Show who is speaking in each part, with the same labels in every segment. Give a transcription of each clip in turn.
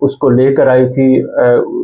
Speaker 1: اس کو لے کر آئی تھی،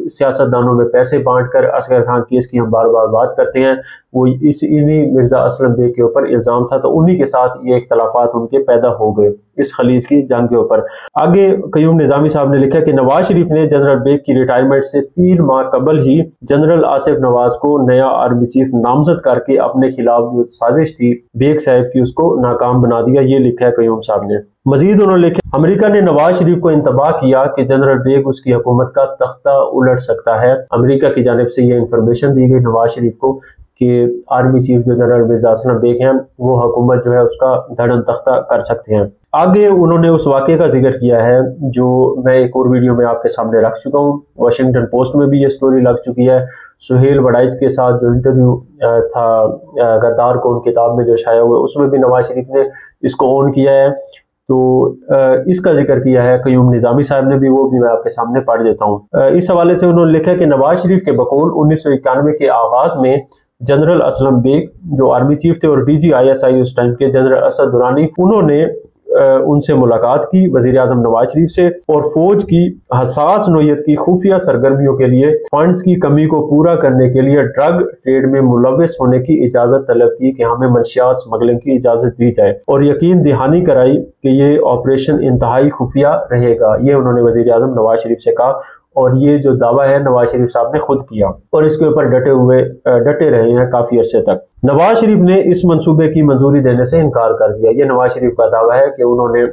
Speaker 1: سیاستدانوں میں پیسے بانٹ کر۔ اصغر خان کیس کی ہم بار بار بات کرتے ہیں، وہ انہی مرزا اسلم بیگ کے اوپر الزام تھا، تو انہی کے ساتھ یہ اختلافات ان کے پیدا ہو گئے اس خلیج کی جنگ کے اوپر۔ آگے قیوم نظامی صاحب نے لکھا کہ نواز شریف نے جنرل بیگ کی ریٹائرمنٹ سے 3 ماہ قبل ہی جنرل آصف نواز کو نیا آرمی چیف نامزد کر کے اپنے خلاف جو سازش تھی بیگ صاحب کی اس کو ناکام بنا دیا، یہ لکھا ہے قیوم صاحب نے۔ مزید انہوں نے لکھا امریکہ نے نواز شریف کو انتباہ کیا کہ جنرل بیگ اس کی حکومت کا تختہ الٹ سکتا ہے۔ امریکہ کی جانب سے یہ انفارمیشن دی گئی نواز شریف کو کہ آرمی چیف جو جنرل مرزا اسلم بیگ ہیں وہ حکومت جو ہے اس کا دھڑن تختہ کر سکتے ہیں۔ آگے انہوں نے اس واقعے کا ذکر کیا ہے جو میں ایک اور ویڈیو میں آپ کے سامنے رکھ چکا ہوں، واشنگٹن پوسٹ میں بھی یہ سٹوری لگ چکی ہے۔ سہیل وڑائچ کے ساتھ جو انٹرویو تھا غدار کون کتاب میں جو شائع ہوئے، اس میں بھی نواز شریف نے اس کو آن کیا ہے، تو اس کا ذکر کیا ہے قیوم نظامی صاحب نے بھی، وہ بھی میں آپ کے سامنے پڑھ دیتا ہوں۔ اس حوالے سے انہوں نے لکھا کہ نواز شریف کے بقول 1991 کے آغاز میں جنرل اسلم بیگ جو آرمی چیف تھے اور D G I S I اس ٹائم کے جنرل اسد درانی، انہوں نے ان سے ملاقات کی وزیر اعظم نواز شریف سے، اور فوج کی حساس نوعیت کی خفیہ سرگرمیوں کے لیے فنڈز کی کمی کو پورا کرنے کے لیے ڈرگ ٹریڈ میں ملوث ہونے کی اجازت طلب کی کہ ہمیں منشیات سمگلنگ کی اجازت دی جائے، اور یقین دہانی کرائی کہ یہ آپریشن انتہائی خفیہ رہے گا۔ یہ انہوں نے وزیر اعظم نواز شریف سے کہا، اور یہ جو دعویٰ ہے نواز شریف صاحب نے خود کیا، اور اس کے اوپر ڈٹے رہے ہیں کافی عرصے تک۔ نواز شریف نے اس منصوبے کی منظوری دینے سے انکار کر دیا۔ یہ نواز شریف کا دعویٰ ہے کہ انہوں نے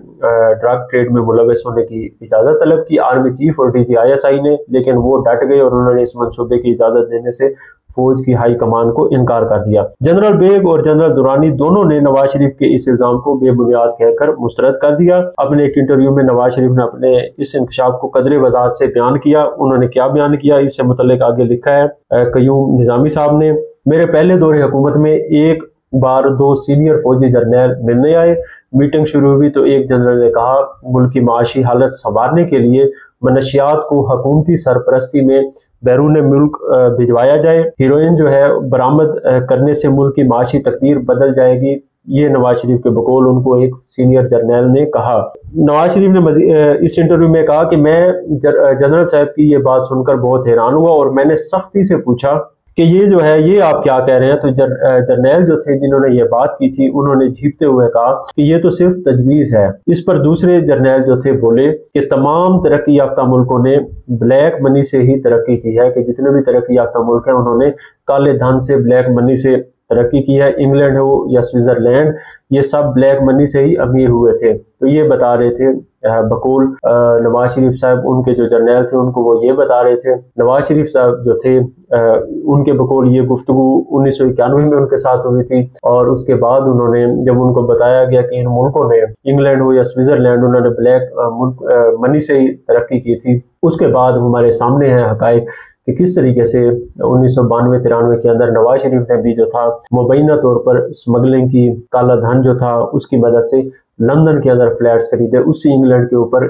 Speaker 1: ڈرگ ٹریڈ میں ملوث ہونے کی اجازت طلب کی آرمی چیف اور D G I S I نے، لیکن وہ ڈٹ گئے اور انہوں نے اس منصوبے کی اجازت دینے سے فوج کی ہائی کمان کو انکار کر دیا۔ جنرل بیگ اور جنرل درانی دونوں نے نواز شریف کے اس الزام کو بے بنیاد کہہ کر مسترد کر دیا۔ اپنے ایک انٹرویو میں نواز شریف نے اپنے اس انکشاف کو قدرے وضاحت سے بیان کیا۔ انہوں نے کیا بیان کیا، اس سے متعلق آگے لکھا ہے قیوم نظامی صاحب نے، میرے پہلے دور حکومت میں ایک بار 2 سینئر فوجی جرنیل ملنے آئے، میٹنگ شروع ہوئی تو ایک جنرل نے کہا ملک کی معاشی حالت سنوارنے کے لیے منشیات کو حکومتی سرپرستی میں بیرون ملک بھجوایا جائے، ہیروئن جو ہے برآمد کرنے سے ملک کی معاشی تقدیر بدل جائے گی۔ یہ نواز شریف کے بقول ان کو ایک سینئر جرنیل نے کہا۔ نواز شریف نے اس انٹرویو میں کہا کہ میں جنرل صاحب کی یہ بات سن کر بہت حیران ہوا، اور میں نے سختی سے پوچھا کہ یہ جو ہے یہ آپ کیا کہہ رہے ہیں؟ تو جرنیل جو تھے جنہوں نے یہ بات کی تھی انہوں نے جھیپتے ہوئے کہا کہ یہ تو صرف تجویز ہے۔ اس پر دوسرے جرنیل جو تھے بولے کہ تمام ترقی یافتہ ملکوں نے بلیک منی سے ہی ترقی کی ہے، کہ جتنے بھی ترقی یافتہ ملک ہیں انہوں نے کالے دھن سے بلیک منی سے ترقی کی ہے، انگلینڈ ہو یا سوئٹزرلینڈ، یہ سب بلیک منی سے ہی امیر ہوئے تھے۔ تو یہ بتا رہے تھے بقول نواز شریف صاحب، ان کے جو جرنیل تھے ان کو وہ یہ بتا رہے تھے۔ نواز شریف صاحب جو تھے ان کے بقول یہ گفتگو 1991 میں ان کے ساتھ ہوئی تھی، اور اس کے بعد انہوں نے جب ان کو بتایا گیا کہ ان ملکوں نے انگلینڈ ہو یا سوئٹزرلینڈ انہوں نے بلیک منی سے ہی ترقی کی تھی، اس کے بعد ہمارے سامنے ہیں حقائق کہ کس طریقے سے 1992-93 کے اندر نواز شریف نے بھی جو تھا مبینہ طور پر اسمگلنگ کی، کالا دھن جو تھا اس کی مدد سے لندن کے اندر فلیٹس خریدے، اسی انگلینڈ کے اوپر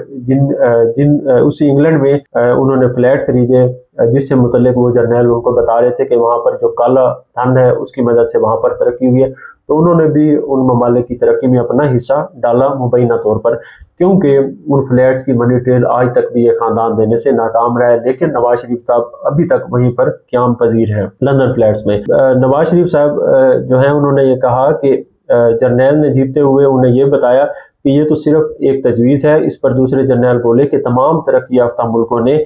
Speaker 1: اسی انگلینڈ میں انہوں نے فلیٹ خریدے، جس سے متعلق وہ جرنیل ان کو بتا رہے تھے کہ وہاں پر جو کالا دھن ہے اس کی مدد سے وہاں پر ترقی ہوئی ہے۔ تو انہوں نے بھی ان ممالک کی ترقی میں اپنا حصہ ڈالا مبینہ طور پر، کیونکہ ان فلیٹس کی منی ٹریل آج تک بھی یہ خاندان دینے سے ناکام رہا ہے، لیکن نواز شریف صاحب ابھی تک وہیں پر قیام پذیر ہیں لندن فلیٹس میں۔ نواز شریف صاحب جو ہیں انہوں نے یہ کہا کہ جرنیل نے جیتتے ہوئے انہیں یہ بتایا کہ یہ تو صرف ایک تجویز ہے۔ اس پر دوسرے جرنیل بولے کہ تمام ترقی یافتہ ملکوں نے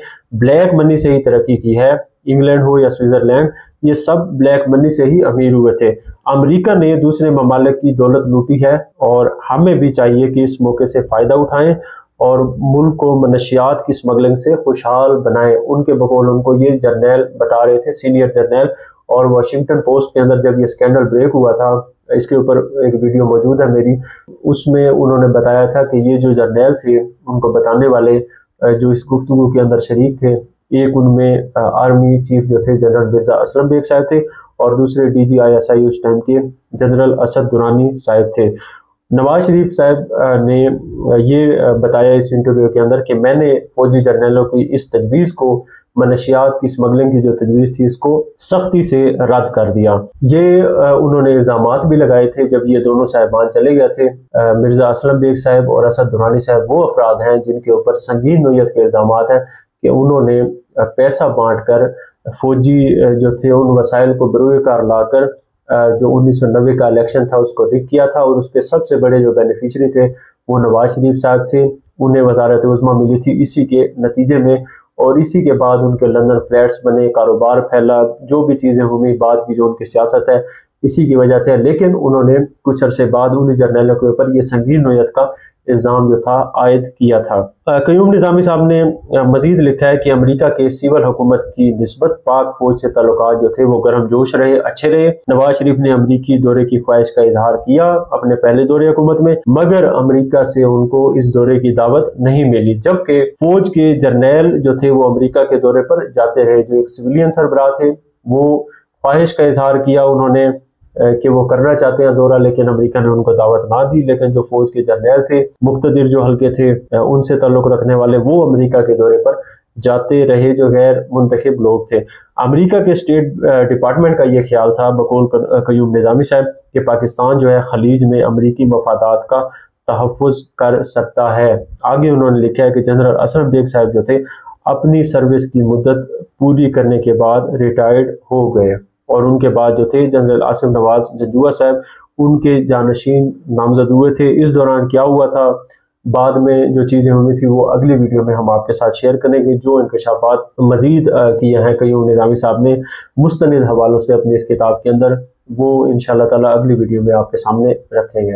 Speaker 1: بلیک منی سے ہی ترقی کی ہے، انگلینڈ ہو یا سوئٹزرلینڈ، یہ سب بلیک منی سے ہی امیر ہوئے تھے۔ امریکہ نے دوسرے ممالک کی دولت لوٹی ہے، اور ہمیں بھی چاہیے کہ اس موقع سے فائدہ اٹھائیں اور ملک کو منشیات کی اسمگلنگ سے خوشحال بنائیں۔ ان کے بقول ان کو یہ جرنیل بتا رہے تھے، سینئر جرنیل، اور واشنگٹن پوسٹ کے اندر جب یہ اسکینڈل بریک ہوا تھا، اس کے اوپر ایک ویڈیو موجود ہے میری، اس میں انہوں نے بتایا تھا کہ یہ جو جرنیل تھے ان کو بتانے والے جو اس گفتگو کے اندر شریک تھے، ایک ان میں آرمی چیف جو تھے جنرل مرزا اسلم بیگ صاحب تھے، اور دوسرے D G I S I اس ٹائم کے جنرل اسد درانی صاحب تھے۔ نواز شریف صاحب نے یہ بتایا اس انٹرویو کے اندر کہ میں نے فوجی جرنیلوں کی اس تجویز کو منشیات کی اسمگلنگ کی جو تجویز تھی اس کو سختی سے رد کر دیا۔ یہ انہوں نے الزامات بھی لگائے تھے جب یہ دونوں صاحبان چلے گئے تھے۔ مرزا اسلم بیگ صاحب اور اسد درانی صاحب وہ افراد ہیں جن کے اوپر سنگین نوعیت کے الزامات ہیں کہ انہوں نے پیسہ بانٹ کر فوجی جو تھے ان وسائل کو بروئے کار لا کر جو 1990 کا الیکشن تھا اس کو ریگ کیا تھا، اور اس کے سب سے بڑے جو بینیفیشری تھے وہ نواز شریف صاحب تھے۔ انہیں وزارت عظمیٰ ملی تھی اسی کے نتیجے میں، اور اسی کے بعد ان کے لندن فلیٹس بنے، کاروبار پھیلا، جو بھی چیزیں ہوئی بعد کی جو ان کی سیاست ہے اسی کی وجہ سے۔ لیکن انہوں نے کچھ عرصے بعد ان جرنیلوں کے اوپر یہ سنگین نوعیت کا الزام جو تھا عائد کیا تھا۔ قیوم نظامی صاحب نے مزید لکھا ہے کہ امریکہ کے سول حکومت کی نسبت پاک فوج سے تعلقات جو تھے وہ گرم جوش رہے، اچھے رہے۔ نواز شریف نے امریکی دورے کی خواہش کا اظہار کیا اپنے پہلے دورے حکومت میں، مگر امریکہ سے ان کو اس دورے کی دعوت نہیں ملی، جبکہ فوج کے جرنیل جو تھے وہ امریکہ کے دورے پر جاتے رہے۔ جو ایک سویلین سربراہ تھے وہ خواہش کا اظہار کیا انہوں نے کہ وہ کرنا چاہتے ہیں دورہ، لیکن امریکہ نے ان کو دعوت نہ دی۔ لیکن جو فوج کے جرنیل تھے، مقتدر جو حلقے تھے ان سے تعلق رکھنے والے، وہ امریکہ کے دورے پر جاتے رہے جو غیر منتخب لوگ تھے۔ امریکہ کے اسٹیٹ ڈپارٹمنٹ کا یہ خیال تھا بقول قیوم نظامی صاحب کہ پاکستان جو ہے خلیج میں امریکی مفادات کا تحفظ کر سکتا ہے۔ آگے انہوں نے لکھا ہے کہ جنرل اسلم بیگ صاحب جو تھے اپنی سروس کی مدت پوری کرنے کے بعد ریٹائرڈ ہو گئے، اور ان کے بعد جو تھے جنرل آصف نواز جنجوعہ صاحب ان کے جانشین نامزد ہوئے تھے۔ اس دوران کیا ہوا تھا، بعد میں جو چیزیں ہوئی تھی وہ اگلی ویڈیو میں ہم آپ کے ساتھ شیئر کریں گے۔ جو انکشافات مزید کیے ہیں قیوم نظامی صاحب نے مستند حوالوں سے اپنی اس کتاب کے اندر، وہ انشاءاللہ تعالی اگلی ویڈیو میں آپ کے سامنے رکھیں گے۔